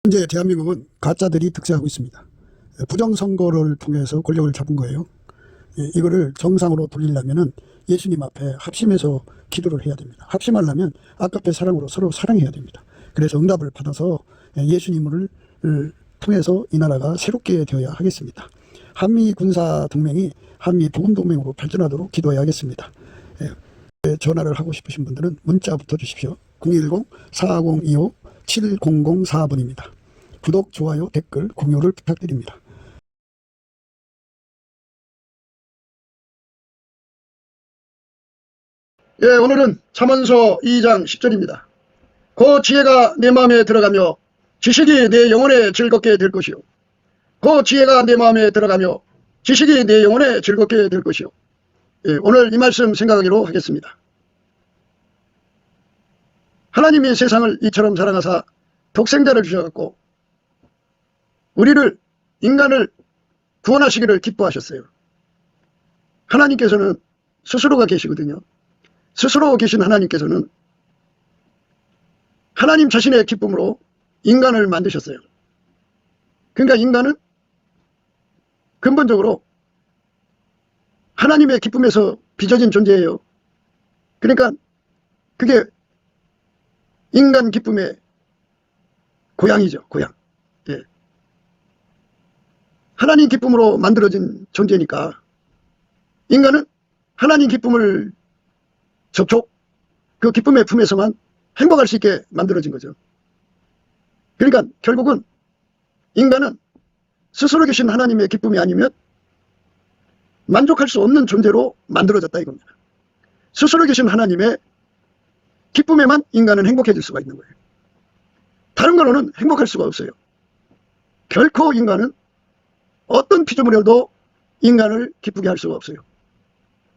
현재 대한민국은 가짜들이 득세하고 있습니다. 부정선거를 통해서 권력을 잡은 거예요. 이거를 정상으로 돌리려면 예수님 앞에 합심해서 기도를 해야 됩니다. 합심하려면 아까의 사랑으로 서로 사랑해야 됩니다. 그래서 응답을 받아서 예수님을 통해서 이 나라가 새롭게 되어야 하겠습니다. 한미 군사 동맹이 한미 복음 동맹으로 발전하도록 기도해야겠습니다. 전화를 하고 싶으신 분들은 문자부터 주십시오. 010-4025-7004번입니다. 구독, 좋아요, 댓글, 공유를 부탁드립니다. 예, 오늘은 잠언서 2장 10절입니다. 그 지혜가 내 마음에 들어가며 지식이 내 영혼에 즐겁게 될 것이요. 그 지혜가 내 마음에 들어가며 지식이 내 영혼에 즐겁게 될 것이요. 예, 오늘 이 말씀 생각하기로 하겠습니다. 하나님이 세상을 이처럼 사랑하사 독생자를 주셔갖고 우리를, 인간을 구원하시기를 기뻐하셨어요. 하나님께서는 스스로가 계시거든요. 스스로 계신 하나님께서는 하나님 자신의 기쁨으로 인간을 만드셨어요. 그러니까 인간은 근본적으로 하나님의 기쁨에서 빚어진 존재예요. 그러니까 그게 인간 기쁨의 고향이죠. 고향. 예. 하나님 기쁨으로 만들어진 존재니까 인간은 하나님 기쁨을 접촉, 그 기쁨의 품에서만 행복할 수 있게 만들어진 거죠. 그러니까 결국은 인간은 스스로 계신 하나님의 기쁨이 아니면 만족할 수 없는 존재로 만들어졌다 이겁니다. 스스로 계신 하나님의 기쁨에만 인간은 행복해질 수가 있는 거예요. 다른 거로는 행복할 수가 없어요. 결코 인간은 어떤 피조물이라도 인간을 기쁘게 할 수가 없어요.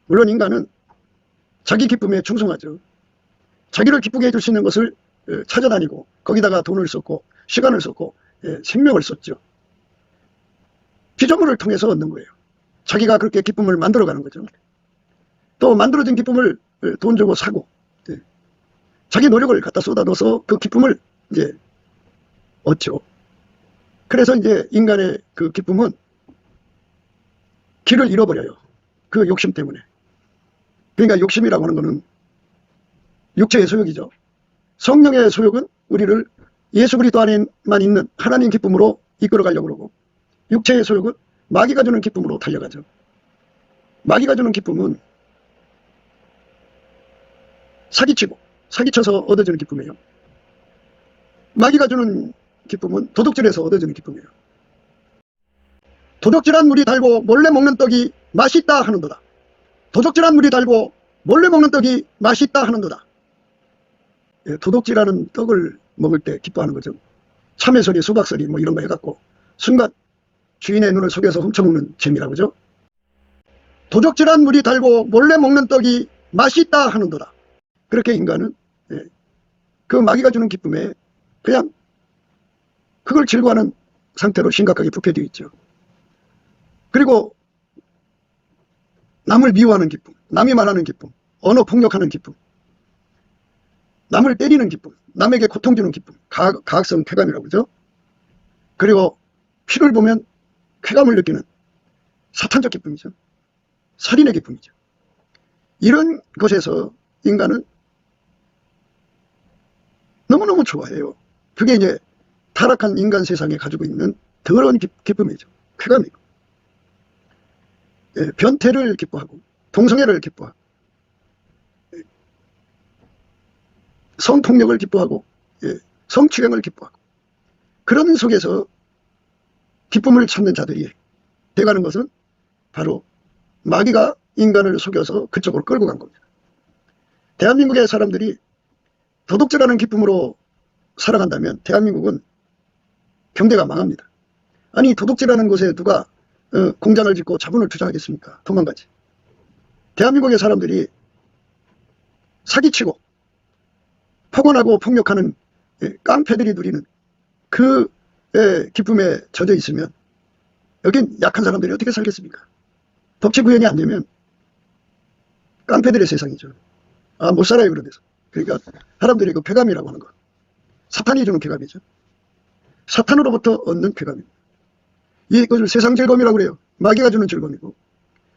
물론 인간은 자기 기쁨에 충성하죠. 자기를 기쁘게 해줄 수 있는 것을 찾아다니고 거기다가 돈을 썼고 시간을 썼고 생명을 썼죠. 피조물을 통해서 얻는 거예요. 자기가 그렇게 기쁨을 만들어가는 거죠. 또 만들어진 기쁨을 돈 주고 사고 자기 노력을 갖다 쏟아넣어서 그 기쁨을 이제 얻죠. 그래서 이제 인간의 그 기쁨은 길을 잃어버려요. 그 욕심 때문에. 그러니까 욕심이라고 하는 것은 육체의 소욕이죠. 성령의 소욕은 우리를 예수 그리스도 안에만 있는 하나님 기쁨으로 이끌어 가려고 그러고, 육체의 소욕은 마귀가 주는 기쁨으로 달려가죠. 마귀가 주는 기쁨은 사기쳐서 얻어지는 기쁨이에요. 마귀가 주는 기쁨은 도둑질해서 얻어지는 기쁨이에요. 도둑질한 물이 달고 몰래 먹는 떡이 맛있다 하는도다. 도둑질한 물이 달고 몰래 먹는 떡이 맛있다 하는도다. 예, 도둑질하는 떡을 먹을 때 기뻐하는 거죠. 참외소리, 수박소리 뭐 이런 거 해갖고 순간 주인의 눈을 속여서 훔쳐먹는 재미라고 그러죠. 도둑질한 물이 달고 몰래 먹는 떡이 맛있다 하는도다. 그렇게 인간은 그 마귀가 주는 기쁨에 그냥 그걸 즐거워하는 상태로 심각하게 부패되어 있죠. 그리고 남을 미워하는 기쁨, 남이 말하는 기쁨, 언어 폭력하는 기쁨, 남을 때리는 기쁨, 남에게 고통 주는 기쁨, 가학성 쾌감이라고 그러죠. 그리고 피를 보면 쾌감을 느끼는 사탄적 기쁨이죠. 살인의 기쁨이죠. 이런 것에서 인간은 너무너무 좋아해요. 그게 이제 타락한 인간 세상에 가지고 있는 더러운 기쁨이죠. 쾌감이고. 예, 변태를 기뻐하고 동성애를 기뻐하고 성폭력을 기뻐하고 성추행을 기뻐하고 그런 속에서 기쁨을 찾는 자들이 돼가는 것은 바로 마귀가 인간을 속여서 그쪽으로 끌고 간 겁니다. 대한민국의 사람들이 도둑질하는 기쁨으로 살아간다면 대한민국은 경제가 망합니다. 아니 도둑질하는 곳에 누가 공장을 짓고 자본을 투자하겠습니까? 도망가지. 대한민국의 사람들이 사기치고 폭언하고 폭력하는 깡패들이 누리는 그 기쁨에 젖어 있으면 여긴 약한 사람들이 어떻게 살겠습니까? 법치 구현이 안 되면 깡패들의 세상이죠. 아, 못 살아요 그런 데서. 그러니까 사람들이 그 쾌감이라고 하는 것, 사탄이 주는 쾌감이죠. 사탄으로부터 얻는 쾌감입니다. 이것을 세상 즐거움이라고 그래요. 마귀가 주는 즐거움이고,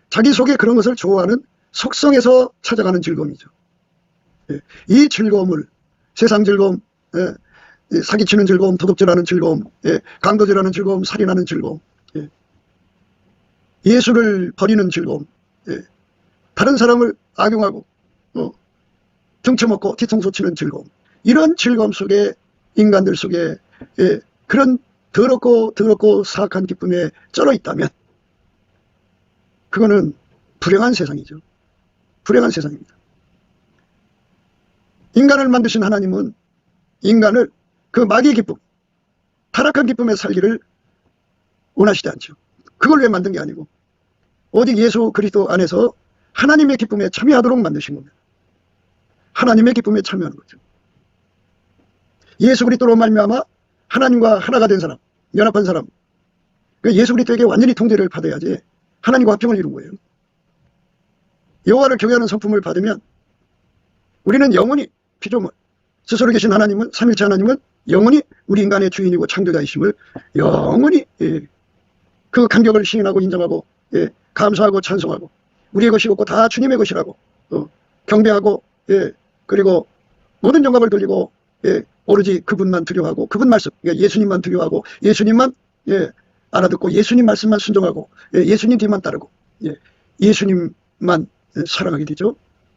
자기 속에 그런 것을 좋아하는 속성에서 찾아가는 즐거움이죠. 예. 이 즐거움을, 세상 즐거움, 예, 사기치는 즐거움, 도둑질하는 즐거움, 예, 강도질하는 즐거움, 살인하는 즐거움, 예, 예수를 버리는 즐거움, 예, 다른 사람을 악용하고 등쳐먹고 뒤통수 치는 즐거움, 이런 즐거움 속에, 인간들 속에, 예, 그런 더럽고 사악한 기쁨에 쩔어 있다면 그거는 불행한 세상이죠. 불행한 세상입니다. 인간을 만드신 하나님은 인간을 그 마귀의 기쁨, 타락한 기쁨에 살기를 원하시지 않죠. 그걸 왜 만든 게 아니고 오직 예수 그리스도 안에서 하나님의 기쁨에 참여하도록 만드신 겁니다. 하나님의 기쁨에 참여하는 거죠. 예수 그리스도로 말미암아 하나님과 하나가 된 사람, 연합한 사람, 그 예수 그리스도에게 완전히 통제를 받아야지 하나님과 합병을 이룬 거예요. 여호와를 경외하는 성품을 받으면 우리는 영원히 피조물, 스스로 계신 하나님은, 삼일체 하나님은 영원히 우리 인간의 주인이고 창조자이심을 영원히, 예, 그 감격을 시인하고 인정하고, 예, 감사하고 찬송하고, 우리의 것이 없고 다 주님의 것이라고 경배하고, 예, 그리고 모든 영광을 돌리고, 예, 오로지 그분만 두려워하고, 그분 말씀, 그러니까 예수님만 두려워하고, 예수님만, 예, 알아듣고, 예수님 말씀만 순종하고, 예, 예수님 뒤만 따르고, 예, 예수님만 사랑하게 되죠.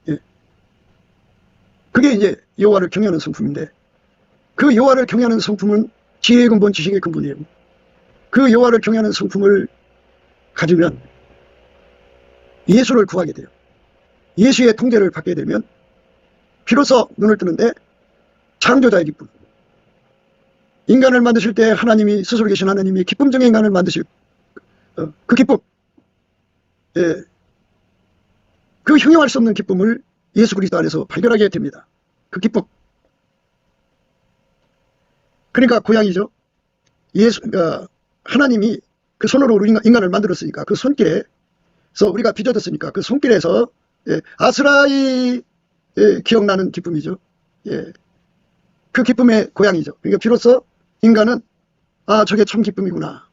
예. 그게 이제 여호와를 경외하는 성품인데, 그 여호와를 경외하는 성품은 지혜의 근본, 지식의 근본이에요. 그 여호와를 경외하는 성품을 가지면 예수를 구하게 돼요. 예수의 통제를 받게 되면 비로소 눈을 뜨는데 창조자의 기쁨, 인간을 만드실 때 하나님이, 스스로 계신 하나님이 기쁨정의 인간을 만드실 그 기쁨, 예, 그 형용할 수 없는 기쁨을 예수 그리스도 안에서 발견하게 됩니다. 그 기쁨. 그러니까 고향이죠. 하나님이 그 손으로 우리 인간을 만들었으니까 그 손길에서 우리가 빚어졌으니까 그 손길에서, 예, 아스라이, 예, 기억나는 기쁨이죠. 예, 그 기쁨의 고향이죠. 그러니까 비로소 인간은, 아, 저게 참 기쁨이구나.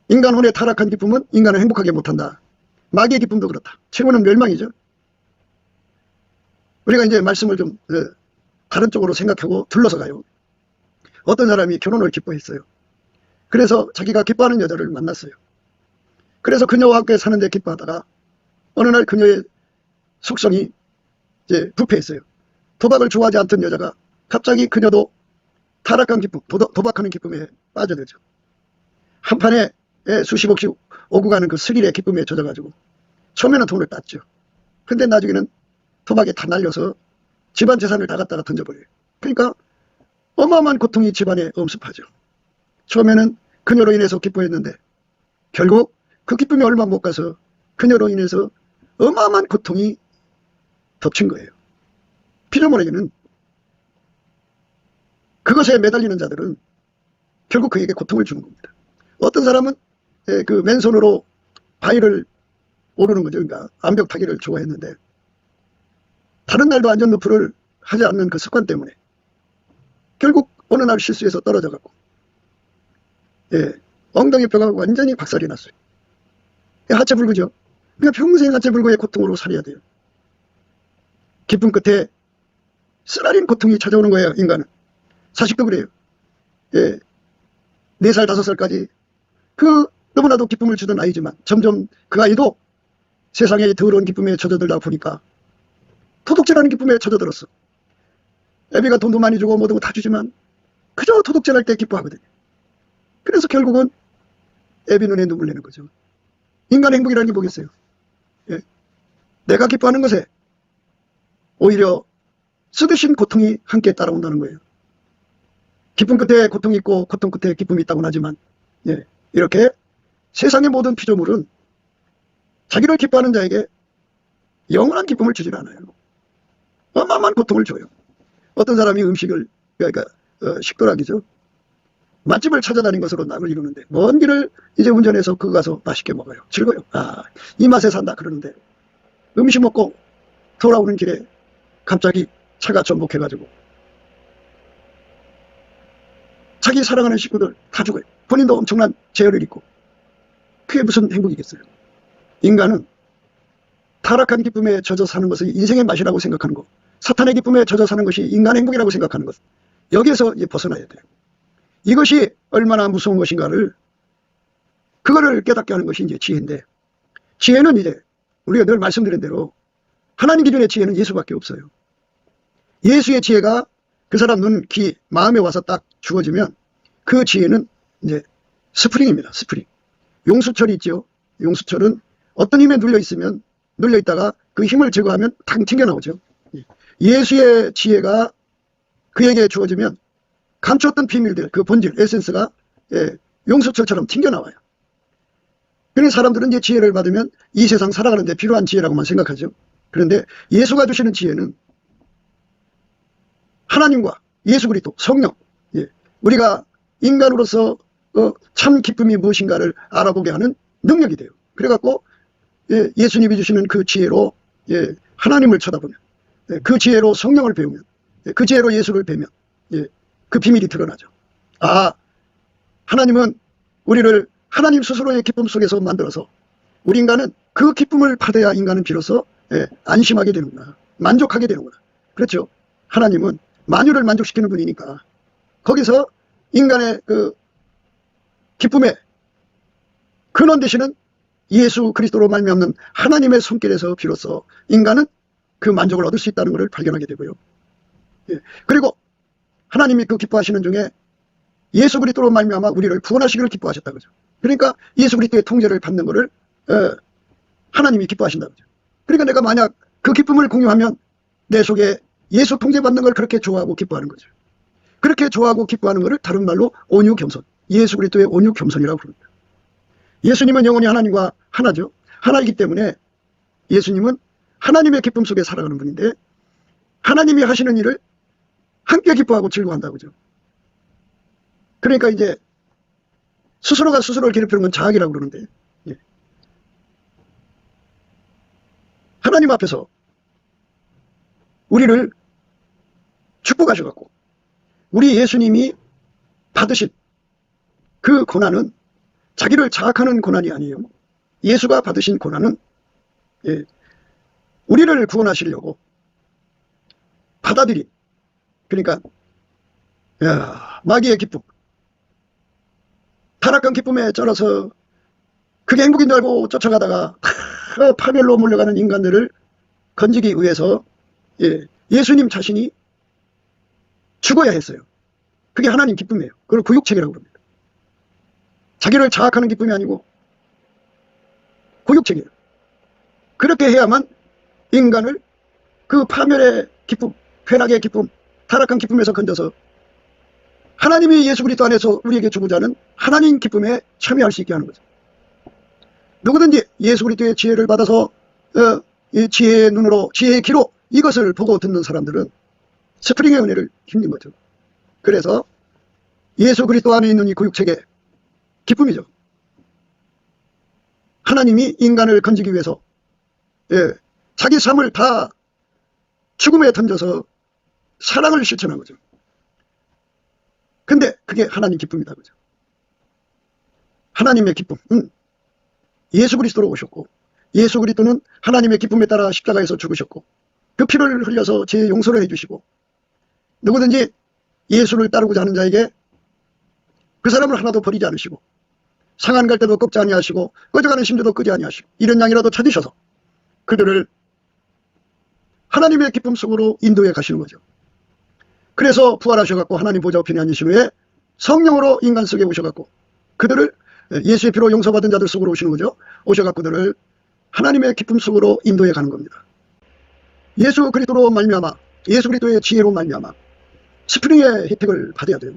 인간 혼의 타락한 기쁨은 인간을 행복하게 못한다. 마귀의 기쁨도 그렇다. 최고는 멸망이죠. 우리가 이제 말씀을 좀 다른 쪽으로 생각하고 둘러서 가요. 어떤 사람이 결혼을 기뻐했어요. 그래서 자기가 기뻐하는 여자를 만났어요. 그래서 그녀와 함께 사는데 기뻐하다가 어느 날 그녀의 속성이 이제 부패했어요. 도박을 좋아하지 않던 여자가 갑자기 그녀도 타락한 기쁨, 도박하는 기쁨에 빠져들죠. 한판에 수십억씩 오고 가는 그 스릴의 기쁨에 젖어가지고 처음에는 돈을 땄죠. 근데 나중에는 도박에 다 날려서 집안 재산을 다 갖다가 던져버려요. 그러니까 어마어마한 고통이 집안에 엄습하죠. 처음에는 그녀로 인해서 기뻐했는데 결국 그 기쁨이 얼마 못 가서 그녀로 인해서 어마어마한 고통이 덮친 거예요. 피조물에게는, 그것에 매달리는 자들은 결국 그에게 고통을 주는 겁니다. 어떤 사람은 그 맨손으로 바위를 오르는 거죠. 그러니까 암벽 타기를 좋아했는데 다른 날도 안전루프를 하지 않는 그 습관 때문에 결국 어느 날 실수해서 떨어져 갖고, 예, 엉덩이 뼈가 완전히 박살이 났어요. 하체불구죠. 그러니까 평생 하체불구의 고통으로 살아야 돼요. 기쁨 끝에 쓰라린 고통이 찾아오는 거예요. 인간은. 사식도 그래요. 예, 4살 5살까지 그 너무나도 기쁨을 주던 아이지만 점점 그 아이도 세상의 더러운 기쁨에 젖어들다 보니까 도둑질하는 기쁨에 젖어들었어. 애비가 돈도 많이 주고 뭐도 다 주지만 그저 도둑질할 때 기뻐하거든요. 그래서 결국은 애비 눈에 눈물 내는 거죠. 인간의 행복이라는 게 뭐겠어요? 예, 내가 기뻐하는 것에 오히려 쓰드신 고통이 함께 따라온다는 거예요. 기쁨 끝에 고통이 있고 고통 끝에 기쁨이 있다고는 하지만, 예, 이렇게 세상의 모든 피조물은 자기를 기뻐하는 자에게 영원한 기쁨을 주질 않아요. 어마어마한 고통을 줘요. 어떤 사람이 음식을, 그러니까 식도락이죠. 맛집을 찾아다닌 것으로 낙을 이루는데 먼 길을 이제 운전해서 그거 가서 맛있게 먹어요. 즐거워요. 아, 이 맛에 산다 그러는데 음식 먹고 돌아오는 길에 갑자기 차가 전복해가지고 자기 사랑하는 식구들 다 죽어요. 본인도 엄청난 재해를 입고. 그게 무슨 행복이겠어요. 인간은 타락한 기쁨에 젖어 사는 것을 인생의 맛이라고 생각하는 것, 사탄의 기쁨에 젖어 사는 것이 인간의 행복이라고 생각하는 것, 여기에서 이제 벗어나야 돼요. 이것이 얼마나 무서운 것인가를, 그거를 깨닫게 하는 것이 이제 지혜인데, 지혜는 이제 우리가 늘 말씀드린 대로 하나님 기준의 지혜는 예수밖에 없어요. 예수의 지혜가 그 사람 눈, 귀, 마음에 와서 딱 주어지면 그 지혜는 이제 스프링입니다. 스프링. 용수철이 있죠. 용수철은 어떤 힘에 눌려 있으면, 눌려 있다가 그 힘을 제거하면 탕 튕겨 나오죠. 예수의 지혜가 그에게 주어지면 감췄던 비밀들, 그 본질, 에센스가 용수철처럼 튕겨 나와요. 그래서 사람들은 이제 지혜를 받으면 이 세상 살아가는 데 필요한 지혜라고만 생각하죠. 그런데 예수가 주시는 지혜는 하나님과 예수 그리스도, 성령, 우리가 인간으로서 참 기쁨이 무엇인가를 알아보게 하는 능력이 돼요. 그래갖고 예수님이 주시는 그 지혜로 하나님을 쳐다보면, 그 지혜로 성령을 배우면, 그 지혜로 예수를 뵈면 그 비밀이 드러나죠. 아, 하나님은 우리를 하나님 스스로의 기쁨 속에서 만들어서 우리 인간은 그 기쁨을 받아야 인간은 비로소 안심하게 되는구나, 만족하게 되는구나. 그렇죠. 하나님은 만유를 만족시키는 분이니까 거기서 인간의 그 기쁨의 근원 되시는 예수 그리스도로 말미암는 하나님의 손길에서 비로소 인간은 그 만족을 얻을 수 있다는 것을 발견하게 되고요. 그리고 하나님이 그 기뻐하시는 중에 예수 그리스도로 말미암아 우리를 구원하시기를 기뻐하셨다 그죠. 그러니까 예수 그리스도의 통제를 받는 것을 하나님이 기뻐하신다 그죠. 그러니까 내가 만약 그 기쁨을 공유하면 내 속에 예수 통제받는 걸 그렇게 좋아하고 기뻐하는 거죠. 그렇게 좋아하고 기뻐하는 것을 다른 말로 온유 겸손, 예수 그리스도의 온유 겸손이라고 부릅니다. 예수님은 영원히 하나님과 하나죠. 하나이기 때문에 예수님은 하나님의 기쁨 속에 살아가는 분인데 하나님이 하시는 일을 함께 기뻐하고 즐거워한다 그죠. 그러니까 이제 스스로가 스스로를 괴롭히는 건 자학이라고 그러는데, 하나님 앞에서 우리를 축복하셔갖고 우리 예수님이 받으신 그 고난은 자기를 자학하는 고난이 아니에요. 예수가 받으신 고난은 우리를 구원하시려고 받아들인, 그러니까 마귀의 기쁨, 타락한 기쁨에 쩔어서 그게 행복인 줄 알고 쫓아가다가 파멸로 몰려가는 인간들을 건지기 위해서 예수님 자신이 죽어야 했어요. 그게 하나님 기쁨이에요. 그걸 구육책이라고 합니다. 자기를 자학하는 기쁨이 아니고 구육책이에요. 그렇게 해야만 인간을 그 파멸의 기쁨, 쾌락의 기쁨, 타락한 기쁨에서 건져서 하나님이 예수 그리스도 안에서 우리에게 주고자 하는 하나님 기쁨에 참여할 수 있게 하는 거죠. 누구든지 예수 그리스도의 지혜를 받아서 이 지혜의 눈으로, 지혜의 귀로 이것을 보고 듣는 사람들은 스프링의 은혜를 힘든 거죠. 그래서 예수 그리스도 안에 있는 이 구육책의 기쁨이죠. 하나님이 인간을 건지기 위해서 자기 삶을 다 죽음에 던져서 사랑을 실천한 거죠. 근데 그게 하나님 기쁨이다 그죠. 하나님의 기쁨은 예수 그리스도로 오셨고, 예수 그리스도는 하나님의 기쁨에 따라 십자가에서 죽으셨고, 그 피를 흘려서 죄의 용서를 해주시고, 누구든지 예수를 따르고자 하는 자에게 그 사람을 하나도 버리지 않으시고, 상한 갈 때도 꺾지 아니하시고, 꺼져가는 심지도 끄지 아니하시고, 이런 양이라도 찾으셔서 그들을 하나님의 기쁨 속으로 인도해 가시는 거죠. 그래서 부활하셔갖고 하나님 보좌 우편에 앉으신 후에 성령으로 인간 속에 오셔갖고 그들을 예수의 피로 용서받은 자들 속으로 오시는 거죠. 오셔갖고 그들을 하나님의 기쁨 속으로 인도해 가는 겁니다. 예수 그리스도로 말미암아, 예수 그리스도의 지혜로 말미암아 스프링의 혜택을 받아야 돼요.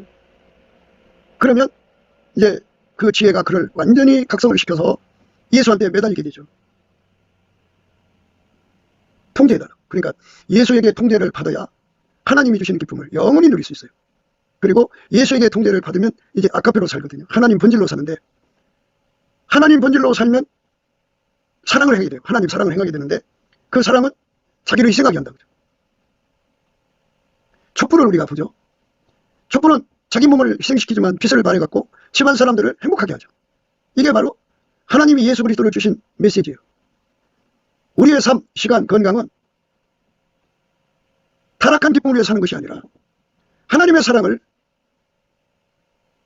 그러면 이제 그 지혜가 그를 완전히 각성을 시켜서 예수한테 매달리게 되죠. 통제해달라. 그러니까 예수에게 통제를 받아야 하나님이 주시는 기쁨을 영원히 누릴 수 있어요. 그리고 예수에게 통제를 받으면 이제 아카페로 살거든요. 하나님 본질로 사는데, 하나님 본질로 살면 사랑을 행하게 돼요. 하나님 사랑을 행하게 되는데 그 사랑은 자기를 희생하게 한다. 촛불을 우리가 보죠. 촛불은 자기 몸을 희생시키지만 빚을 발해갖고 집안 사람들을 행복하게 하죠. 이게 바로 하나님이 예수 그리스도를 주신 메시지예요. 우리의 삶, 시간, 건강은 타락한 기쁨을 위해 사는 것이 아니라 하나님의 사랑을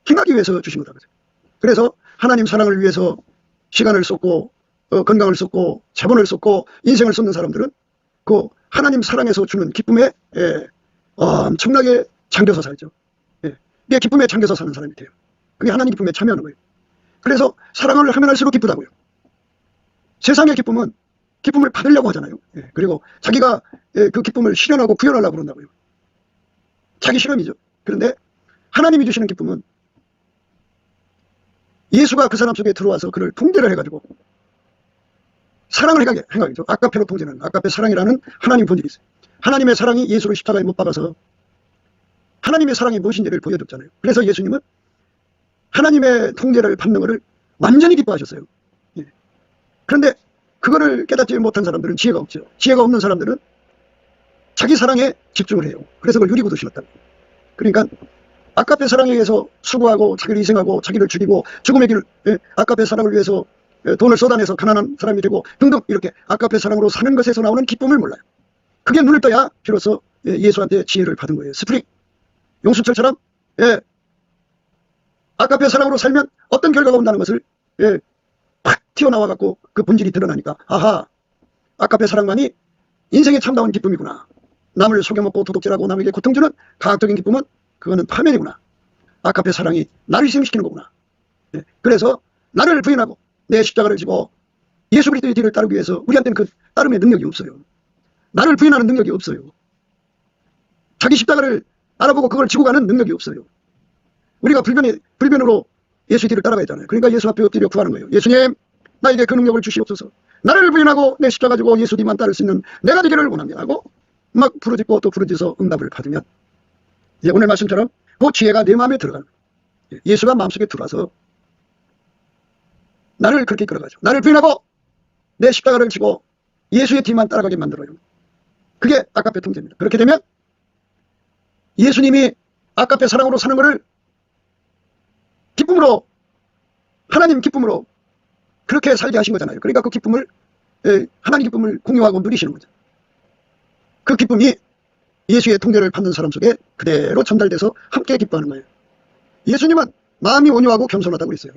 행하기 위해서 주신 거다. 그래서 하나님 사랑을 위해서 시간을 쏟고 건강을 쏟고 자본을 쏟고 인생을 쏟는 사람들은 그 하나님 사랑에서 주는 기쁨에 엄청나게 잠겨서 살죠. 내 기쁨에 잠겨서 사는 사람이 돼요. 그게 하나님 기쁨에 참여하는 거예요. 그래서 사랑을 하면 할수록 기쁘다고요. 세상의 기쁨은 기쁨을 받으려고 하잖아요. 그리고 자기가 그 기쁨을 실현하고 구현하려고 그런다고요. 자기 실험이죠. 그런데 하나님이 주시는 기쁨은 예수가 그 사람 속에 들어와서 그를 통제를 해가지고 사랑을 행하죠. 아까페로 통제는 아까페 사랑이라는 하나님 본질이 있어요. 하나님의 사랑이 예수를 십자가에 못 박아서 하나님의 사랑이 무엇인지를 보여줬잖아요. 그래서 예수님은 하나님의 통제를 받는 것을 완전히 기뻐하셨어요. 그런데 그거를 깨닫지 못한 사람들은 지혜가 없죠. 지혜가 없는 사람들은 자기 사랑에 집중을 해요. 그래서 그걸 누리고도 싫었다. 그러니까 아까페 사랑에 의해서 수고하고 자기를 희생하고 자기를 죽이고 죽음의 길, 아까페 사랑을 위해서 돈을 쏟아내서 가난한 사람이 되고 등등 이렇게 아까페 사랑으로 사는 것에서 나오는 기쁨을 몰라요. 그게 눈을 떠야 비로소 예수한테 지혜를 받은 거예요. 스프링, 용수철처럼 아까페 사랑으로 살면 어떤 결과가 온다는 것을 팍 튀어나와갖고 그 본질이 드러나니까 아하, 아까페 사랑만이 인생의 참다운 기쁨이구나. 남을 속여먹고 도둑질하고 남에게 고통 주는 과학적인 기쁨은 그거는 파멸이구나. 아까페 사랑이 나를 희생시키는 거구나. 그래서 나를 부인하고 내 십자가를 지고 예수 그리스도의 뒤를 따르기 위해서 우리한테는 그 따름의 능력이 없어요. 나를 부인하는 능력이 없어요. 자기 십자가를 알아보고 그걸 지고 가는 능력이 없어요. 우리가 불변으로 예수의 뒤를 따라가야 하잖아요. 그러니까 예수 앞에 엎드려 구하는 거예요. 예수님, 나에게 그 능력을 주시옵소서. 나를 부인하고 내 십자가 지고 예수 뒤만 따를 수 있는 내가 되기를 원합니다 하고 막 부르짖고 또 부르짖어 응답을 받으면 이제 오늘 말씀처럼 그 지혜가 내 마음에 들어가는 거예요. 예수가 마음속에 들어와서 나를 그렇게 이끌어가죠. 나를 부인하고 내 십자가를 지고 예수의 뒤만 따라가게 만들어요. 그게 아까페 통제입니다. 그렇게 되면 예수님이 아까페 사랑으로 사는 것을 기쁨으로, 하나님 기쁨으로 그렇게 살게 하신 거잖아요. 그러니까 그 기쁨을, 하나님 기쁨을 공유하고 누리시는 거죠. 그 기쁨이 예수의 통제를 받는 사람 속에 그대로 전달돼서 함께 기뻐하는 거예요. 예수님은 마음이 온유하고 겸손하다고 그랬어요.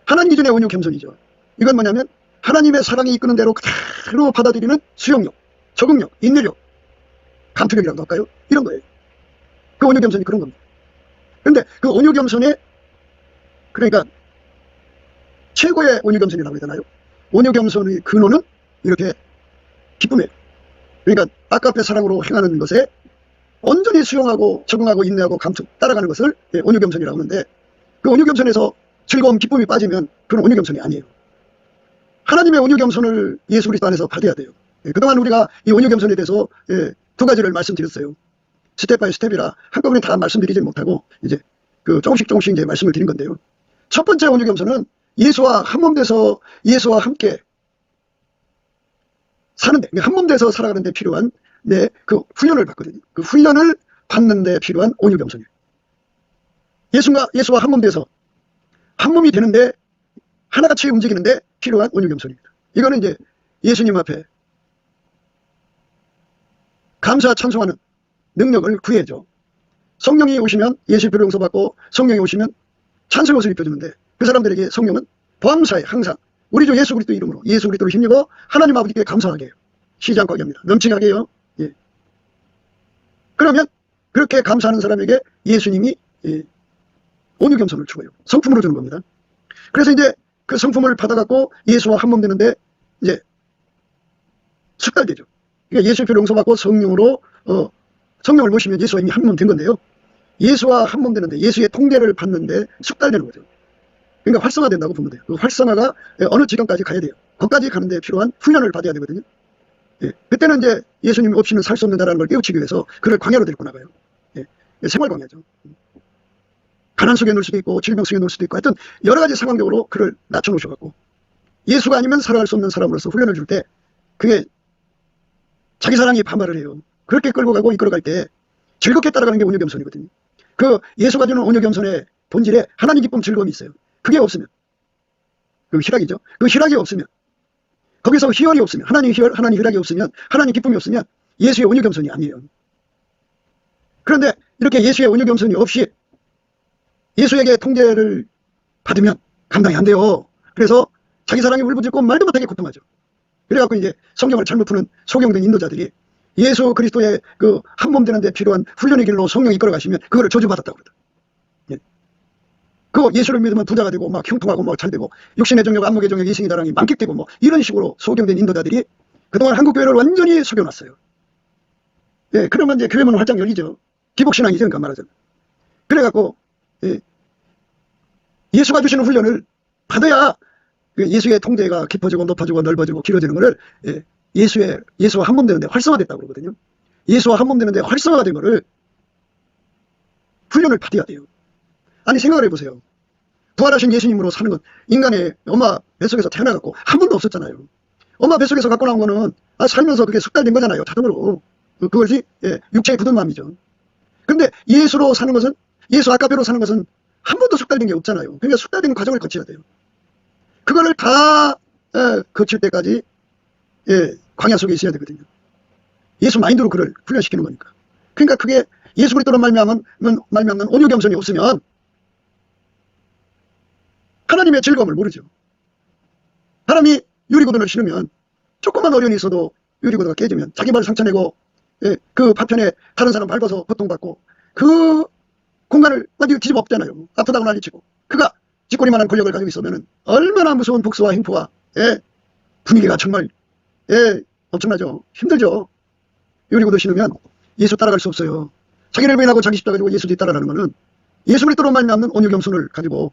하나님 기준의 온유 겸손이죠. 이건 뭐냐면 하나님의 사랑이 이끄는 대로 그대로 받아들이는 수용력, 적응력, 인내력, 감투력이라고 할까요? 이런 거예요. 그 온유 겸손이 그런 겁니다. 그런데 그 온유 겸손의 그러니까 최고의 온유 겸손이라고 하잖아요. 온유 겸손의 근원은 이렇게 기쁨이에요. 그러니까 아까페 사랑으로 행하는 것에 온전히 수용하고 적응하고 인내하고 감축 따라가는 것을 온유 겸손이라고 하는데 그 온유 겸손에서 즐거움 기쁨이 빠지면 그건 온유 겸손이 아니에요. 하나님의 온유 겸손을 예수 그리스도 안에서 받아야 돼요. 그동안 우리가 이 온유 겸손에 대해서 두 가지를 말씀드렸어요. 스텝 바이 스텝이라 한꺼번에 다 말씀드리지 못하고 이제 그 조금씩 이제 말씀을 드린 건데요. 첫 번째 온유 겸손은 예수와 한몸 돼서 예수와 함께 사는데 한몸 돼서 살아가는 데 필요한 그 훈련을 받거든요. 그 훈련을 받는 데 필요한 온유 겸손이에요. 예수와 한몸 돼서 한몸이 되는데 하나같이 움직이는데 필요한 온유 겸손입니다. 이거는 이제 예수님 앞에 감사 찬송하는 능력을 구해줘. 성령이 오시면 예수표를 용서받고 성령이 오시면 찬송의 옷을 입혀주는데 그 사람들에게 성령은 범사에 항상 우리 주 예수 그리스도 이름으로 예수 그리스도를 힘입어 하나님 아버지께 감사하게 해요. 쉬지 않고 하게 합니다. 넘치게 해요. 그러면 그렇게 감사하는 사람에게 예수님이 온유 겸손을 주고요. 성품으로 주는 겁니다. 그래서 이제 그 성품을 받아갖고 예수와 한몸 되는데 이제 숙달되죠. 그러니까 예수표를 용서받고 성령으로 성령을 모시면 예수와 이미 한몸 된 건데요. 예수와 한몸 되는데 예수의 통제를 받는데 숙달되는 거죠. 그러니까 활성화된다고 보면 돼요. 그 활성화가 어느 지경까지 가야 돼요. 거기까지 가는데 필요한 훈련을 받아야 되거든요. 그때는 이제 예수님 없이는 살 수 없는다라는 걸 깨우치기 위해서 그를 광야로 데리고 나가요. 생활 광야죠. 가난 속에 놓을 수도 있고 질병 속에 놓을 수도 있고 하여튼 여러 가지 상황적으로 그를 낮춰놓으셔갖고 예수가 아니면 살아갈 수 없는 사람으로서 훈련을 줄 때 그게 자기 사랑이 반발을 해요. 그렇게 끌고 가고 이끌어갈 때 즐겁게 따라가는 게 온유 겸손이거든요. 그 예수가 주는 온유 겸손의 본질에 하나님 기쁨 즐거움이 있어요. 그게 없으면, 그 희락이죠. 그 희락이 없으면, 거기서 희열이 없으면, 하나님 희락이 없으면, 하나님 기쁨이 없으면 예수의 온유 겸손이 아니에요. 그런데 이렇게 예수의 온유 겸손이 없이 예수에게 통제를 받으면 감당이 안 돼요. 그래서 자기 사랑이 울부짖고 말도 못하게 고통하죠. 그래갖고 이제 성경을 잘못 푸는 소경된 인도자들이 예수 그리스도의 그 한 몸 되는 데 필요한 훈련의 길로 성령이 이끌어 가시면 그거를 저주받았다고 그러다. 예. 그 예수를 믿으면 부자가 되고 막 형통하고 막 잘 되고 육신의 정욕, 안목의 정욕, 이승의 자랑이 만끽되고 뭐 이런 식으로 소경된 인도자들이 그동안 한국 교회를 완전히 속여놨어요. 예, 그러면 이제 교회문 활짝 열리죠. 기복신앙이죠, 그러니까 말하자면. 그래갖고 예, 예수가 주시는 훈련을 받아야 예수의 통제가 깊어지고 높아지고 넓어지고 길어지는 것을 예수와 한 몸 되는데 활성화됐다고 그러거든요. 예수와 한 몸 되는데 활성화가 된 것을 훈련을 받아야 돼요. 아니 생각을 해보세요. 부활하신 예수님으로 사는 건 인간의 엄마 뱃속에서 태어나갖고 한 번도 없었잖아요. 엄마 뱃속에서 갖고 나온 거는 살면서 그게 숙달된 거잖아요. 자동으로. 그것이 육체에 굳은 마음이죠. 그런데 예수로 사는 것은, 예수 아까배로 사는 것은 한 번도 숙달된 게 없잖아요. 그러니까 숙달되는 과정을 거쳐야 돼요. 그거를 다 거칠 때까지 광야 속에 있어야 되거든요. 예수 마인드로 그를 훈련시키는 거니까. 그러니까 그게 예수 그리스도로 말미암는 온유 겸손이 없으면 하나님의 즐거움을 모르죠. 사람이 유리구두를 신으면 조금만 어려움이 있어도 유리구두가 깨지면 자기 발을 상처내고 그 파편에 다른 사람 밟아서 고통받고 그 공간을 완전히 뒤집어 엎잖아요. 아프다고 난리치고. 그가 쥐꼬리만한 권력을 가지고 있으면 얼마나 무서운 복수와 행포와 분위기가 정말 엄청나죠. 힘들죠. 유리구두 신으면 예수 따라갈 수 없어요. 자기를 부인하고 자기 십자가 가지고 예수 뒤따라가는 거는 예수 그리스도로 말미암는 온유 겸손을 가지고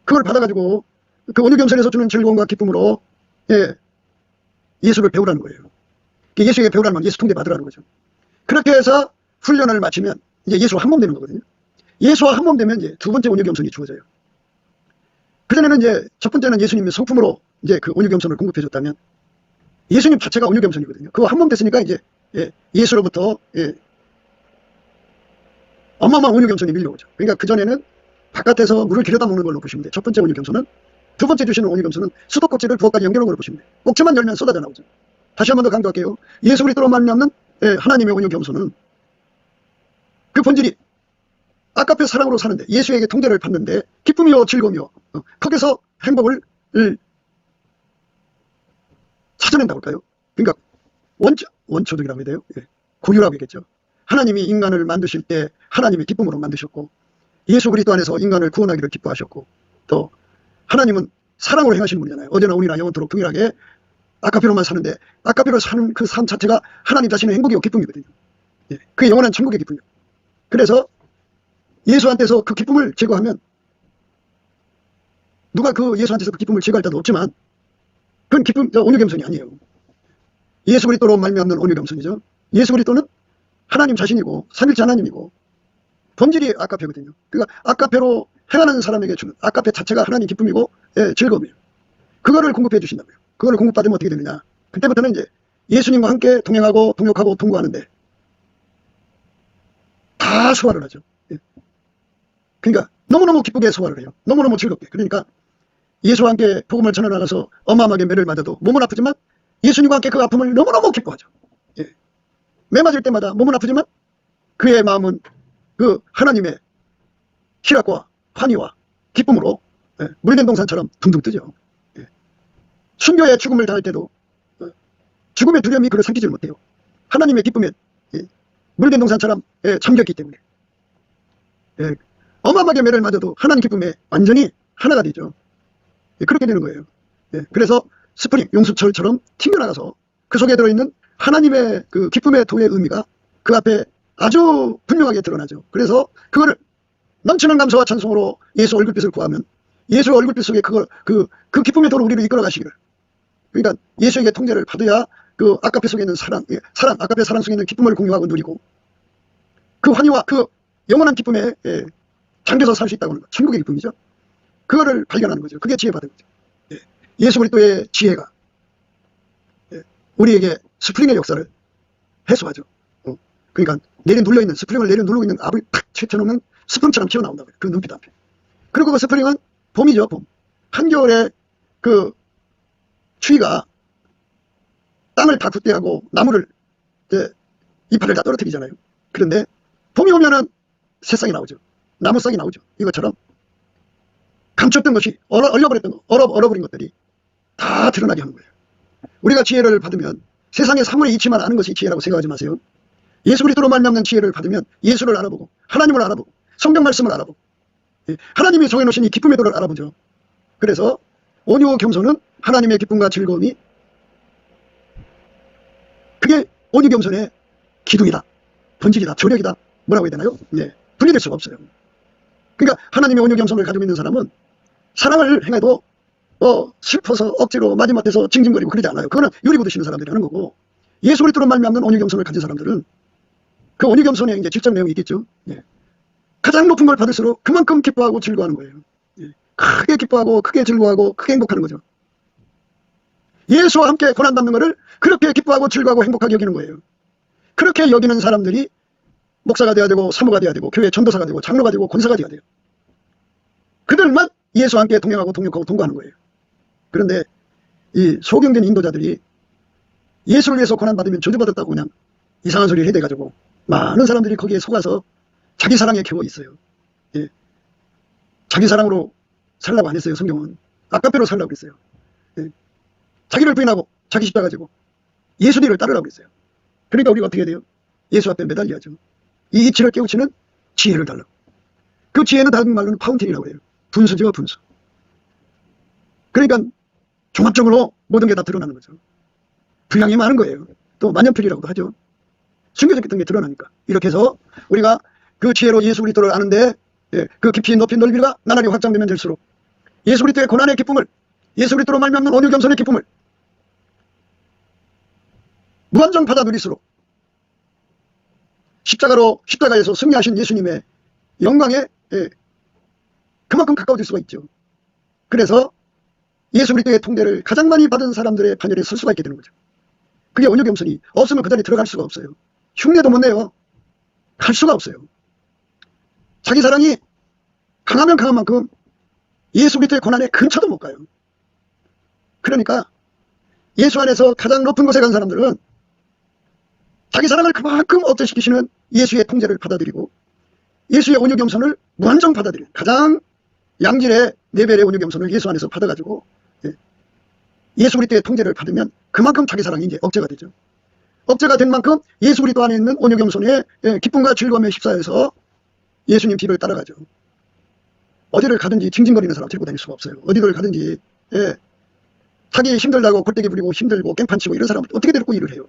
그걸 받아가지고 그 온유 겸손에서 주는 즐거움과 기쁨으로 예수를 배우라는 거예요. 예수에게 배우라는 건 예수 통제 받으라는 거죠. 그렇게 해서 훈련을 마치면 이제 예수와 한 몸 되는 거거든요. 예수와 한 몸 되면 이제 두 번째 온유 겸손이 주어져요. 그전에는 이제 첫 번째는 예수님의 성품으로 이제 그 온유 겸손을 공급해 줬다면 예수님 자체가 온유 겸손이거든요. 그거 한 몸 됐으니까 이제 예수로부터 어마어마한 온유 겸손이 밀려오죠. 그러니까 그전에는 바깥에서 물을 길어다 먹는 걸로 보시면 돼요. 첫 번째 온유 겸손은. 두 번째 주시는 온유 겸손은 수도꼭지를 부엌까지 연결한 걸로 보시면 돼요. 꼭지만 열면 쏟아져 나오죠. 다시 한 번 더 강조할게요. 예수 그리스도로 말미암는 하나님의 온유 겸손은 그 본질이 아까페 사랑으로 사는데 예수에게 통제를 받는데 기쁨이요 즐거움이요 거기서 행복을 찾아낸다고 할까요? 그러니까 원초적이라고 해야 돼요. 고유라고 얘기했죠. 하나님이 인간을 만드실 때 하나님의 기쁨으로 만드셨고 예수 그리스도 안에서 인간을 구원하기를 기뻐하셨고 또 하나님은 사랑으로 행하시는 분이잖아요. 어제나 오늘이나 영원토록 동일하게 아까페로만 사는데 아까페로 사는 그 삶 자체가 하나님 자신의 행복이고 기쁨이거든요. 그게 영원한 천국의 기쁨이에요. 그래서 예수한테서 그 기쁨을 제거하면 누가 그 예수한테서 그 기쁨을 제거할 자도 없지만 그건 기쁨, 온유 겸손이 아니에요. 예수 그리스도로 말미암는 온유 겸손이죠. 예수 그리스도는 하나님 자신이고 삼일체 하나님이고 본질이 아까페거든요. 그러니까 아까페로 행하는 사람에게 주는 아까페 자체가 하나님 기쁨이고 즐거움이에요. 그거를 공급해 주신다고요. 그거를 공급받으면 어떻게 되느냐. 그때부터는 이제 예수님과 함께 동행하고 동역하고 동거하는데 다 소화를 하죠. 그러니까 너무너무 기쁘게 소화를 해요. 너무너무 즐겁게. 그러니까 예수와 함께 복음을 전해나가서 어마어마하게 매를 맞아도 몸은 아프지만 예수님과 함께 그 아픔을 너무너무 기뻐하죠. 매 맞을 때마다 몸은 아프지만 그의 마음은 그 하나님의 희락과 환희와 기쁨으로 물된 동산처럼 둥둥 뜨죠. 순교의 죽음을 당할 때도 죽음의 두려움이 그를 삼키지 못해요. 하나님의 기쁨에 물된 동산처럼 잠겼기 때문에 어마어마하게 매를 맞아도 하나님 기쁨에 완전히 하나가 되죠. 그렇게 되는 거예요. 그래서 스프링, 용수철처럼 튕겨나가서 그 속에 들어있는 하나님의 그 기쁨의 도의 의미가 그 앞에 아주 분명하게 드러나죠. 그래서 그거를 넘치는 감사와 찬송으로 예수 얼굴빛을 구하면 예수 얼굴빛 속에 그 기쁨의 도로 우리를 이끌어 가시기를. 그러니까 예수에게 통제를 받아야 그 아까페 속에 있는 아까페 사랑 속에 있는 기쁨을 공유하고 누리고 그 환희와 그 영원한 기쁨에 잠겨서 살 수 있다고 하는 거. 천국의 기쁨이죠. 그거를 발견하는 거죠. 그게 지혜받은 거죠. 예수 그리스도의 지혜가 우리에게 스프링의 역사를 해소하죠. 그러니까 스프링을 내려 누르고 있는 압을 탁 채쳐놓는 스프링처럼 튀어나온다고요. 그 눈빛 앞에. 그리고 그 스프링은 봄이죠, 봄. 한겨울에 그 추위가 땅을 다 굳게하고 나무를 이제 이파리를 다 떨어뜨리잖아요. 그런데 봄이 오면은 새싹이 나오죠. 나무싹이 나오죠. 이것처럼 감췄던 것이 얼려버렸던 거, 얼어버린 것들이 다 드러나게 하는 거예요. 우리가 지혜를 받으면 세상의 3분의 2치만 아는 것이 지혜라고 생각하지 마세요. 예수 그리스도로 말미암는 지혜를 받으면 예수를 알아보고 하나님을 알아보고 성경 말씀을 알아보고 하나님이 정해놓으신 이 기쁨의 도를 알아보죠. 그래서 온유 겸손은 하나님의 기쁨과 즐거움이, 그게 온유 겸손의 기둥이다, 본질이다, 조력이다, 뭐라고 해야 되나요? 네, 분리될 수가 없어요. 그러니까 하나님의 온유 겸손을 가지고 있는 사람은 사랑을 행해도 슬퍼서 억지로 마지못해서 징징거리고 그러지 않아요. 그거는 유리 부드시는 사람들이 하는 거고, 예수 그리스도로 말미암는 온유 겸손을 가진 사람들은 그 온유 겸손의 이제 직접 내용이 있겠죠. 예. 가장 높은 걸 받을수록 그만큼 기뻐하고 즐거워하는 거예요. 예. 크게 기뻐하고 크게 즐거워하고 크게 행복하는 거죠. 예수와 함께 고난 받는 것을 그렇게 기뻐하고 즐거워하고 행복하게 여기는 거예요. 그렇게 여기는 사람들이 목사가 돼야 되고 사모가 돼야 되고 교회 전도사가 되고 장로가 되고 권사가 돼야 돼요. 그들만 예수와 함께 동행하고 동역하고 동거하는 거예요. 그런데 이 소경된 인도자들이 예수를 위해서 고난받으면 저주받았다고 그냥 이상한 소리를 해대가지고 많은 사람들이 거기에 속아서 자기 사랑에 겨워 있어요. 예. 자기 사랑으로 살라고 안 했어요. 성경은 아까페로 살라고 그랬어요. 예. 자기를 부인하고 자기 십자가 지고 예수 뒤를 따르라고 그랬어요. 그러니까 우리가 어떻게 해야 돼요? 예수 앞에 매달려야죠. 이 이치를 깨우치는 지혜를 달라고. 그 지혜는 다른 말로는 파운틴이라고 해요. 분수죠, 분수. 그러니까 종합적으로 모든 게 다 드러나는 거죠. 분량이 많은 거예요. 또 만년필이라고도 하죠. 숨겨졌던 게 드러나니까. 이렇게 해서 우리가 그 지혜로 예수 그리스도를 아는데, 그 깊이 높이 넓이가 나날이 확장되면 될수록 예수 그리스도의 고난의 기쁨을, 예수 그리스도로 말미암는 온유 겸손의 기쁨을 무한정 받아 누릴수록 십자가에서 승리하신 예수님의 영광에 그만큼 가까워질 수가 있죠. 그래서 예수 그리스도의 통제를 가장 많이 받은 사람들의 반열에 설 수가 있게 되는 거죠. 그게 온유 겸손이 없으면 그 자리에 들어갈 수가 없어요. 흉내도 못 내요. 갈 수가 없어요. 자기 사랑이 강하면 강한 만큼 예수 그리스도의 고난에 근처도 못 가요. 그러니까 예수 안에서 가장 높은 곳에 간 사람들은 자기 사랑을 그만큼 억제시키시는 예수의 통제를 받아들이고 예수의 온유 겸손을 무한정 받아들이는 가장 양질의 레벨의 온유 겸손을 예수 안에서 받아가지고 예수 그리스도의 통제를 받으면 그만큼 자기 사랑이 이제 억제가 되죠. 억제가 된 만큼 예수 그리스도 안에 있는 온유 겸손의 기쁨과 즐거움에 휩싸여서 예수님 뒤를 따라가죠. 어디를 가든지 징징거리는 사람 데리고 다닐 수가 없어요. 어디를 가든지 자기 힘들다고 골때기 부리고 힘들고 깽판치고 이런 사람을 어떻게 데리고 일을 해요.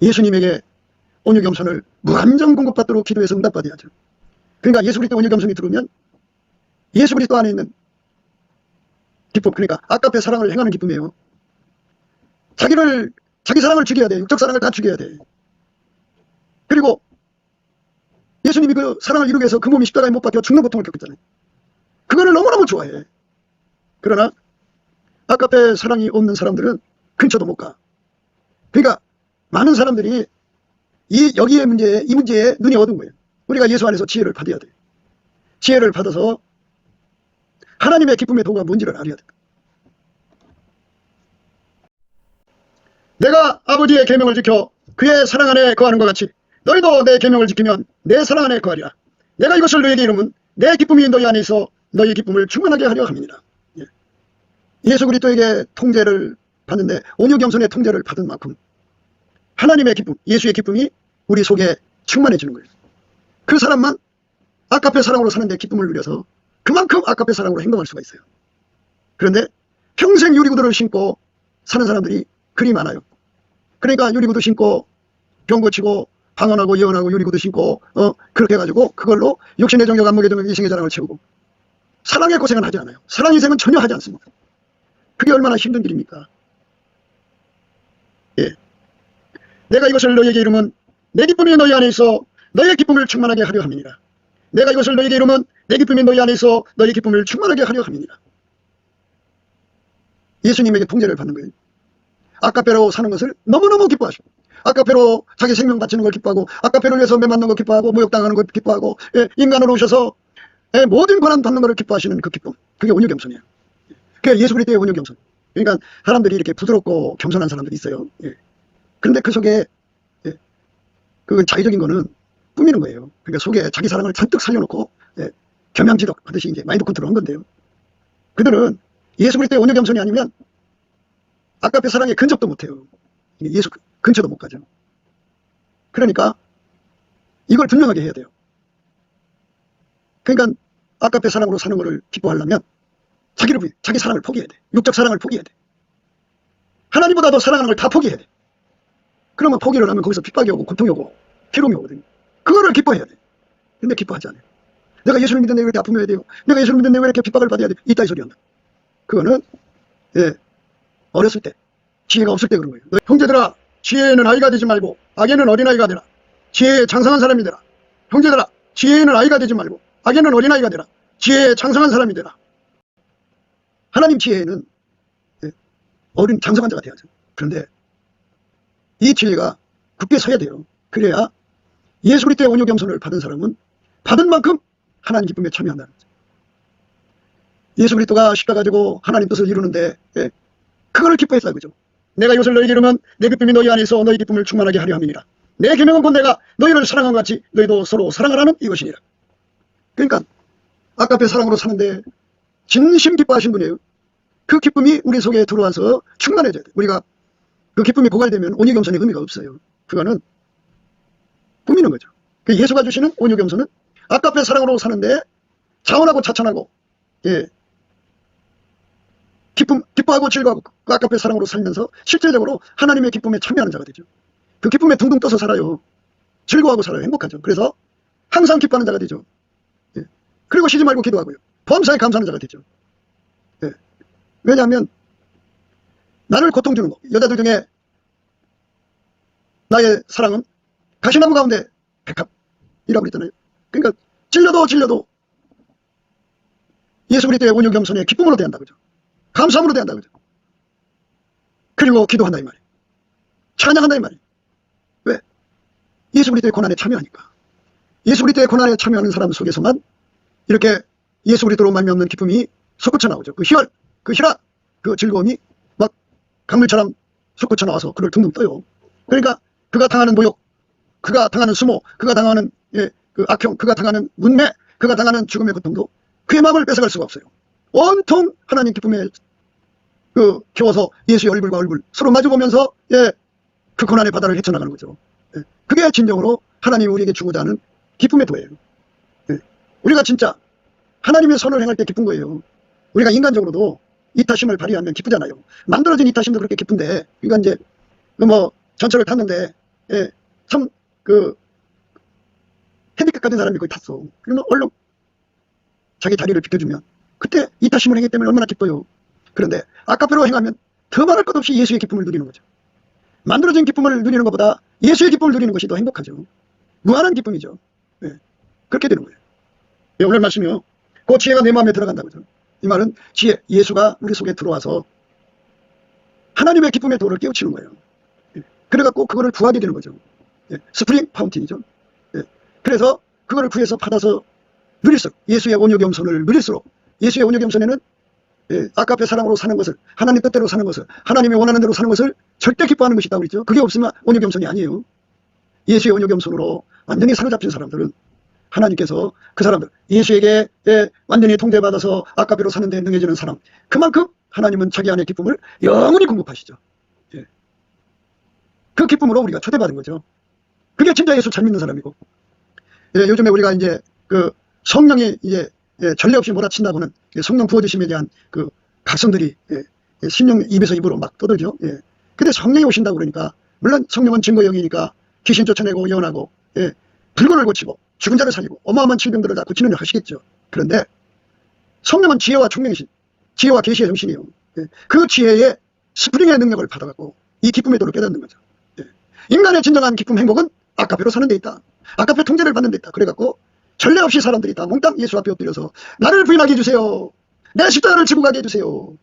예수님에게 온유 겸손을 무한정 공급받도록 기도해서 응답받아야죠. 그러니까 예수 그리스도 온유 겸손이 들어오면 예수 그리스도 안에 있는 기쁨, 그러니까 아까페 사랑을 행하는 기쁨이에요. 자기 사랑을 죽여야 돼. 육적 사랑을 다 죽여야 돼. 그리고 예수님이 그 사랑을 이루기 위해서 그 몸이 십자가에 못 박혀 죽는 고통을 겪었잖아요. 그거를 너무너무 좋아해. 그러나 아까페 사랑이 없는 사람들은 근처도 못 가. 그러니까 많은 사람들이 이 문제에 눈이 어두운 거예요. 우리가 예수 안에서 지혜를 받아야 돼. 지혜를 받아서 하나님의 기쁨의 도가 뭔지를 알아야 돼. 내가 아버지의 계명을 지켜 그의 사랑 안에 거하는 것 같이 너희도 내 계명을 지키면 내 사랑 안에 거하리라. 내가 이것을 너희에게 이루면 내 기쁨이 너희 안에 있어 너희 기쁨을 충만하게 하려 함이니라. 예수 그리스도에게 통제를 받는데 온유 겸손의 통제를 받은 만큼 하나님의 기쁨, 예수의 기쁨이 우리 속에 충만해지는 거예요. 그 사람만 아까페 사랑으로 사는데 기쁨을 누려서 그만큼 아까페 사랑으로 행동할 수가 있어요. 그런데 평생 유리구두를 신고 사는 사람들이 그리 많아요. 그러니까 유리구두 신고 병 고치고 방언하고 예언하고 유리구두 신고 그렇게 해가지고 그걸로 육신의 정욕 안목의 정욕 이생의 자랑을 채우고 사랑의 고생은 하지 않아요. 사랑 희생은 전혀 하지 않습니다. 그게 얼마나 힘든 일입니까? 내가 이것을 너희에게 이루면 내 기쁨이 너희 안에 있어 너희의 기쁨을 충만하게 하려 함이니라. 내가 이것을 너희에게 이루면 내 기쁨이 너희 안에 있어 너희 기쁨을 충만하게 하려 함이니라. 예수님에게 통제를 받는 거예요. 아까페로 사는 것을 너무너무 기뻐하시고 아까페로 자기 생명 바치는 걸 기뻐하고, 아까페를 위해서 매 맞는 거 기뻐하고, 모욕당하는 걸 기뻐하고, 인간으로 오셔서 모든 권한 받는 것을 기뻐하시는 그 기쁨, 그게 온유 겸손이에요. 그게 예수 그리스도의 온유 겸손. 그러니까 사람들이 이렇게 부드럽고 겸손한 사람들이 있어요. 그런데 그 속에 그 자의적인 거는 꾸미는 거예요. 그러니까 속에 자기 사랑을 잔뜩 살려놓고 겸양지덕 하듯이 이제 마인드 컨트롤한 건데요. 그들은 예수 그리스도의 온유 겸손이 아니면 아까페 사랑에 근접도 못해요. 예수 근처도 못 가죠. 그러니까 이걸 분명하게 해야 돼요. 그러니까 아까페 사랑으로 사는 것을 기뻐하려면 자기 사랑을 포기해야 돼. 육적 사랑을 포기해야 돼. 하나님보다도 사랑하는 걸 다 포기해야 돼. 그러면 포기를 하면 거기서 핍박이 오고 고통이 오고 괴로움이 오거든요. 그거를 기뻐해야 돼. 근데 기뻐하지 않아요. 내가 예수를 믿는데 왜 이렇게 아프면 해야 돼요? 내가 예수를 믿는데 왜 이렇게 핍박을 받아야 돼? 이따위 소리 한다. 그거는 어렸을 때 지혜가 없을 때 그런 거예요. 형제들아, 지혜에는 아이가 되지 말고 악에는 어린아이가 되라. 지혜에 장성한 사람이 되라. 형제들아, 지혜에는 아이가 되지 말고 악에는 어린아이가 되라. 지혜에 장성한 사람이 되라. 하나님 지혜에는 어린 장성한 자가 돼야죠. 그런데 이 지혜가 굳게 서야 돼요. 그래야 예수 그리스도의 온유 겸손을 받은 사람은 받은 만큼 하나님 기쁨에 참여한다는 거죠. 예수 그리스도가 십자가 지고 하나님 뜻을 이루는데 그걸 기뻐했다 그죠. 내가 이것을 너희에게 이루면 내 기쁨이 너희 안에 있어 너희 기쁨을 충만하게 하려 함이니라. 내 계명은 곧 내가 너희를 사랑한 것 같이 너희도 서로 사랑하라는 이것이니라. 그러니까 아까페 사랑으로 사는데 진심 기뻐하신 분이에요. 그 기쁨이 우리 속에 들어와서 충만해져야 돼요. 우리가 그 기쁨이 고갈되면 온유 겸손의 의미가 없어요. 그거는 꾸미는 거죠. 그 예수가 주시는 온유 겸손은 아까페 사랑으로 사는데 자원하고 자천하고 기뻐하고 즐거워하고 그 아까페 사랑으로 살면서 실제적으로 하나님의 기쁨에 참여하는 자가 되죠. 그 기쁨에 둥둥 떠서 살아요. 즐거워하고 살아요. 행복하죠. 그래서 항상 기뻐하는 자가 되죠. 그리고 쉬지 말고 기도하고요. 범사에 감사하는 자가 되죠. 왜냐하면 나를 고통 주는 거, 여자들 중에 나의 사랑은 가시나무 가운데 백합이라고 그랬잖아요. 그러니까 찔려도 예수 그리스도의 온유 겸손의 기쁨으로 대한다 그죠. 감사함으로 대한다 그죠. 그리고 기도한다 이 말이에요. 찬양한다 이 말이에요. 왜? 예수 그리스도의 고난에 참여하니까. 예수 그리스도의 고난에 참여하는 사람 속에서만 이렇게 예수 그리스도로 말미암는 기쁨이 솟구쳐 나오죠. 그 희열, 그 희락, 그 즐거움이 막 강물처럼 솟구쳐 나와서 그를 둥둥 떠요. 그러니까 그가 당하는 모욕, 그가 당하는 수모, 그가 당하는 그 악형, 그가 당하는 문매, 그가 당하는 죽음의 고통도 그의 마음을 뺏어갈 수가 없어요. 온통 하나님 기쁨에 겨워서 예수의 얼굴과 얼굴 서로 마주보면서 그 고난의 바다를 헤쳐나가는 거죠. 그게 진정으로 하나님이 우리에게 주고자 하는 기쁨의 도예요. 우리가 진짜 하나님의 선을 행할 때 기쁜 거예요. 우리가 인간적으로도 이타심을 발휘하면 기쁘잖아요. 만들어진 이타심도 그렇게 기쁜데, 그러니까 이제 전철을 탔는데 참 핸디캡 가진 사람이 거기 탔어. 그러면 얼른 자기 다리를 비켜주면 그때 이타심을 행하기 때문에 얼마나 기뻐요. 그런데 아까페로 행하면 더 말할 것 없이 예수의 기쁨을 누리는 거죠. 만들어진 기쁨을 누리는 것보다 예수의 기쁨을 누리는 것이 더 행복하죠. 무한한 기쁨이죠. 그렇게 되는 거예요. 오늘 말씀이요. 그 지혜가 내 마음에 들어간다고 그죠. 이 말은 지혜, 예수가 우리 속에 들어와서 하나님의 기쁨의 도를 깨우치는 거예요. 그래갖고 그거를 구하게 되는 거죠. 스프링 파운틴이죠. 그래서 그거를 구해서 받아서 누릴수록 예수의 온유 겸손을 누릴수록 예수의 온유 겸손에는 아까페 사랑으로 사는 것을, 하나님 뜻대로 사는 것을, 하나님이 원하는 대로 사는 것을 절대 기뻐하는 것이 있다고 그랬죠. 그게 없으면 온유 겸손이 아니에요. 예수의 온유 겸손으로 완전히 사로잡힌 사람들은 하나님께서 그 사람들, 예수에게 완전히 통제받아서 아까페로 사는 데 능해지는 사람, 그만큼 하나님은 자기 안의 기쁨을 영원히 공급하시죠. 그 기쁨으로 우리가 초대받은 거죠. 그게 진짜 예수 잘 믿는 사람이고, 요즘에 우리가 이제 성령이 이제 전례 없이 몰아친다고는 성령 부어주심에 대한 그 각성들이 신령 입에서 입으로 막 떠들죠. 근데 성령이 오신다고 그러니까, 물론 성령은 증거 영이니까 귀신 쫓아내고 예언하고 불건을 고치고 죽은 자를 살리고 어마어마한 질병들을 다 고치는 일 하시겠죠. 그런데 성령은 지혜와 총명이신, 지혜와 계시의 정신이에요. 그 지혜의 스프링의 능력을 받아갖고 이 기쁨의 도를 깨닫는 거죠. 인간의 진정한 기쁨, 행복은 아까페로 사는 데 있다. 아까페 통제를 받는 데 있다. 그래갖고 전례 없이 사람들이 다 몽땅 예수 앞에 엎드려서 나를 부인하게 해주세요. 내 십자가를 지고 가게 해주세요.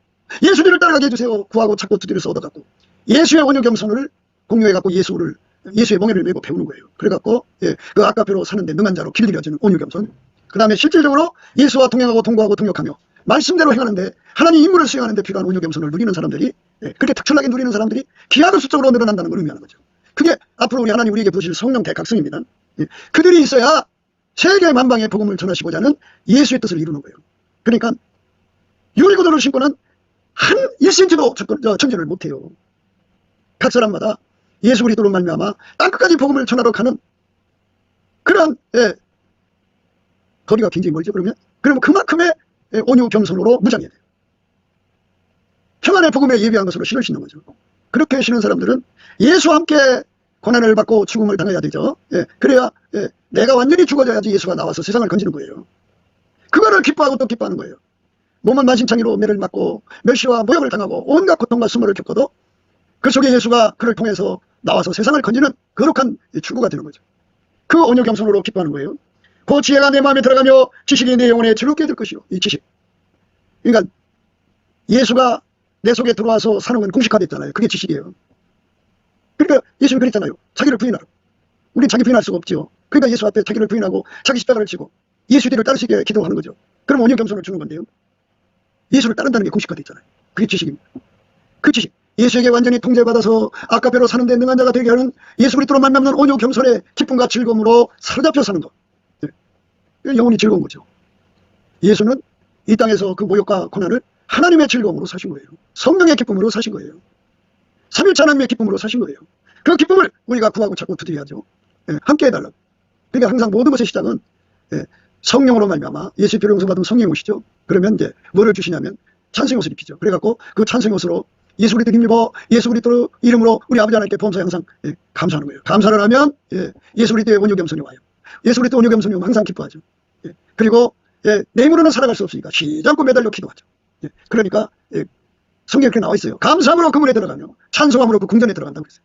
예수님을 따라가게 해주세요. 구하고 찾고 두드려서 얻어갖고 예수의 온유 겸손을 공유해갖고 예수를 예수의 멍에를 메고 배우는 거예요. 그래갖고 그 아까표로 사는데 능한 자로 길들여지는 온유겸손. 그 다음에 실질적으로 예수와 동행하고 동거하고 동역하며 말씀대로 행하는데 하나님 임무를 수행하는데 필요한 온유겸손을 누리는 사람들이 그렇게 특출나게 누리는 사람들이 기하는 수적으로 늘어난다는 걸 의미하는 거죠. 그게 앞으로 우리 하나님 우리에게 부으실 성령 대각성입니다. 그들이 있어야 세계 만방의 복음을 전하시고자 하는 예수의 뜻을 이루는 거예요. 그러니까 유리구도를 신고는 한 1cm도 전진을 못해요. 각 사람마다 예수 그리스도로 말미암아 땅끝까지 복음을 전하러 가는 그러한 거리가 굉장히 멀죠. 그러면 그만큼의 온유 겸손으로 무장해야 돼요. 평안의 복음에 예비한 것으로 신을 신는 거죠. 그렇게 신은 사람들은 예수와 함께 고난을 받고 죽음을 당해야 되죠. 그래야 내가 완전히 죽어져야지 예수가 나와서 세상을 건지는 거예요. 그거를 기뻐하고 또 기뻐하는 거예요. 몸은 만신창이로 매를 맞고 멸시와 모욕을 당하고 온갖 고통과 수모를 겪어도 그 속에 예수가 그를 통해서 나와서 세상을 건지는 거룩한 출구가 되는 거죠. 그 온유 겸손으로 기뻐하는 거예요. 그 지혜가 내 마음에 들어가며 지식이 내 영혼에 즐겁게 될 것이요. 이 지식. 그러니까 예수가 내 속에 들어와서 사는 건 공식화됐잖아요. 그게 지식이에요. 그러니까 예수는 그랬잖아요. 자기를 부인하라. 우리는 자기 부인할 수가 없죠. 그러니까 예수 앞에 자기를 부인하고 자기 십자가를 지고 예수 뒤를 따르시게 기도하는 거죠. 그럼 온유 겸손을 주는 건데요. 예수를 따른다는 게 공식화됐잖아요. 그게 지식입니다. 그 지식. 예수에게 완전히 통제받아서 아까배로 사는데 능한 자가 되게 하는 예수 그리스도로 만남는 온유 겸손의 기쁨과 즐거움으로 사로잡혀 사는 것. 영혼이 즐거운 거죠. 예수는 이 땅에서 그 모욕과 고난을 하나님의 즐거움으로 사신 거예요. 성령의 기쁨으로 사신 거예요. 삼위일체 하나님의 기쁨으로 사신 거예요. 그 기쁨을 우리가 구하고 찾고 두드려야죠. 함께 해달라고. 그러니까 항상 모든 것의 시작은 성령으로 말미암아 예수의 피를 용서받은 성령이 오시죠. 그러면 이제 뭐를 주시냐면 찬송의 옷을 입히죠. 그래갖고 그 찬송의 옷으로 예수 그리스도 힘입어 예수 그리스도 이름으로 우리 아버지 하나님께 범사에 항상 감사하는 거예요. 감사를 하면 예수 그리스도의 온유 겸손이 와요. 예수 그리스도 온유 겸손이 오면 항상 기뻐하죠. 그리고 내 힘으로는 살아갈 수 없으니까 쉬지 않고 매달려 기도하죠. 그러니까 성경에 이렇게 나와 있어요. 감사함으로 그 문에 들어가며 찬송함으로 그 궁전에 들어간다고 그랬어요.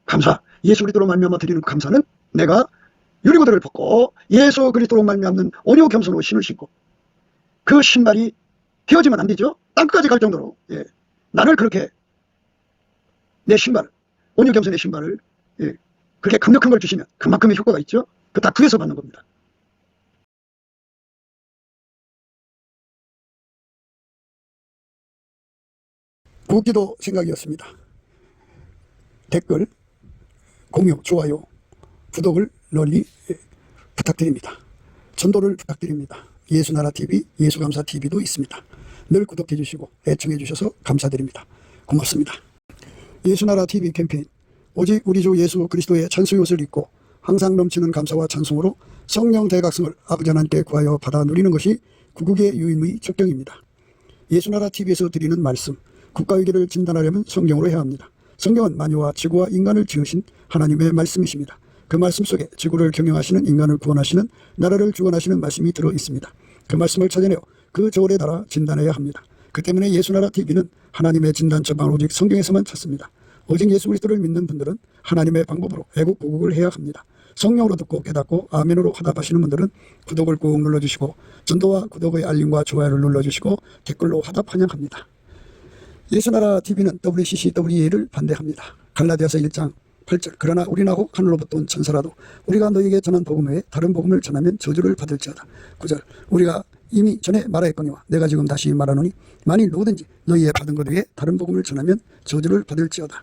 감사. 예수 그리스도로 말미암아 드리는 그 감사는 내가 유리구두를 벗고 예수 그리스도로 말미암는 온유 겸손으로 신을 신고 그 신발이 헤어지면 안 되죠. 땅끝까지 갈 정도로 나를 그렇게 내 신발을 온유 겸손의 신발을 그렇게 강력한 걸 주시면 그만큼의 효과가 있죠. 그 다 구해서 받는 겁니다. 구기도 생각이었습니다. 댓글, 공유, 좋아요, 구독을 널리 부탁드립니다. 전도를 부탁드립니다. 예수나라TV, 예수감사TV도 있습니다. 늘 구독해 주시고 애청해 주셔서 감사드립니다. 고맙습니다. 예수나라TV 캠페인 오직 우리 주 예수 그리스도의 찬송의 옷을 입고 항상 넘치는 감사와 찬송으로 성령 대각성을 아버지 하나님께 구하여 받아 누리는 것이 구국의 유임의 적경입니다. 예수나라TV에서 드리는 말씀, 국가위기를 진단하려면 성경으로 해야 합니다. 성경은 만유와 지구와 인간을 지으신 하나님의 말씀이십니다. 그 말씀 속에 지구를 경영하시는 인간을 구원하시는 나라를 주관하시는 말씀이 들어 있습니다. 그 말씀을 찾아내어 그 저울에 달아 진단해야 합니다. 그 때문에 예수나라TV는 하나님의 진단 처방을 오직 성경에서만 찾습니다. 오직 예수 그리스도를 믿는 분들은 하나님의 방법으로 애국보국을 해야 합니다. 성령으로 듣고 깨닫고 아멘으로 화답하시는 분들은 구독을 꾹 눌러주시고 전도와 구독의 알림과 좋아요를 눌러주시고 댓글로 화답 환영합니다. 예수나라TV는 WCCWA를 반대합니다. 갈라디아서 1장 8절 그러나 우리나고 하늘로부터 온 천사라도 우리가 너희에게 전한 복음 외에 다른 복음을 전하면 저주를 받을지어다. 9절 우리가 이미 전에 말하였거니와 내가 지금 다시 말하노니 만일 누구든지 너희의 받은 것 외에 다른 복음을 전하면 저주를 받을지어다.